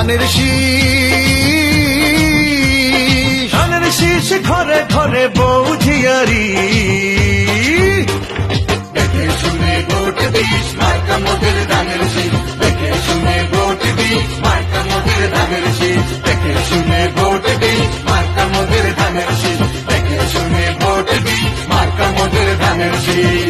ধানের শীষ, ধানের শীষ ঘরে ঘরে বউ ঝিয়ারি। দেখে শুনে ভোট দিস মার্কা মোদের ধানের শীষ, দেখে শুনে ভোট দিস মার্কা মোদের ধানের শীষ, দেখে শুনে ভোট দিস মার্কা মোদের ধানের শীষ, দেখে শুনে ভোট দিস মার্কা মোদের ধানের শীষ।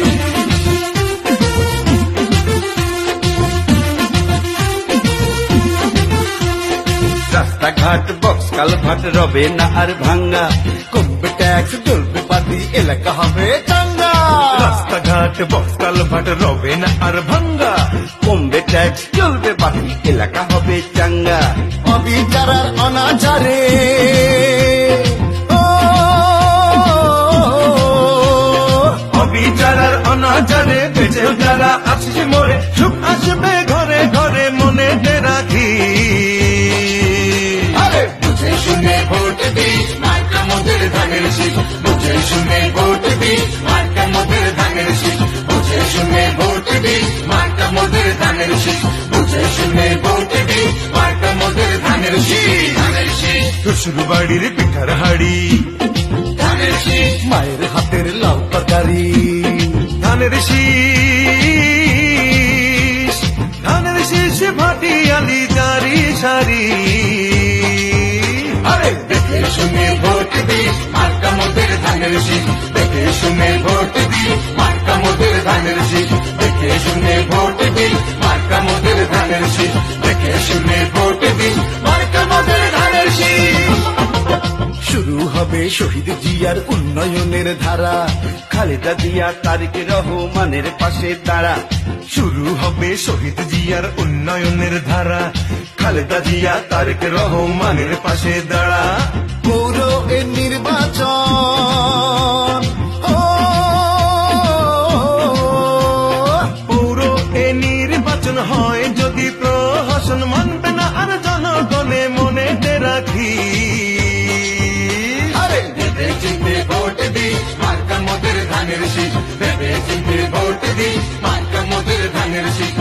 রাস্তাঘাট বক্স কালভাট রবে না আর ভাঙ্গা, কমবে ট্যাক্স চলবে বাদি এলাকা হবে চাঙ্গা। রাস্তাঘাট বক্স কালভাট রবে না আর ভাঙ্গা, কমবে ট্যাক্স চলবে বাকি এলাকা হবে চাঙ্গা। অবিচার আর অনাচারে অবিচার আর অনাচারে বেঁচে যারা আসছে মরে, সুখ আসবে ঘরে ঘরে মনে রাখি। বুঝে শুনে ভোট দিস মার্কা মোদের ধানের শীষ, বুঝে শুনে ভোট দিস মার্কা মোদের ধানের শীষ, বুঝে শুনে ভোট দিস মার্কা মোদের ধানের শীষ, বুঝে শুনে ভোট দিস মার্কা মোদের ধানের শীষ। ধানের শীষ, শ্বশুর বাড়ির পিঠার হাড়ি, ধানের শীষ, মায়ের হাতের লাউ তরকারি। ধানের শীষ, ধানের শীষ ভাটি আলি জারি সারি। দেখে শুনে ভোট দিস মার্কা মোদের ধানের শীষ, দেখে শুনে ভোট দিস মার্কা মোদের ধানের শীষ, দেখে শুনে ভোট দিস মার্কা মোদের ধানের শীষ, দেখে শুনে ভোট দিস মার্কা মোদের ধানের শীষ। শুরু হবে শহীদ জিয়ার উন্নয়নের ধারা, খালেদা জিয়া তারেক রহমানের পাশে দাঁড়া। শুরু হবে শহীদ জিয়ার উন্নয়নের ধারা, খালেদা জিয়া তারেক রহমানের পাশে দাঁড়া। পৌর এ নির্বাচন, পৌর এ নির্বাচন হয় যদি প্রহসন মানবে না আর জনগণে মনে রাখি। ভেবে চিন্তে ভোট দিস মার্কা মোদের ধানের শীষ, ভেবে চিন্তে ভোট দিস মার্কা মোদের ধানের শীষ,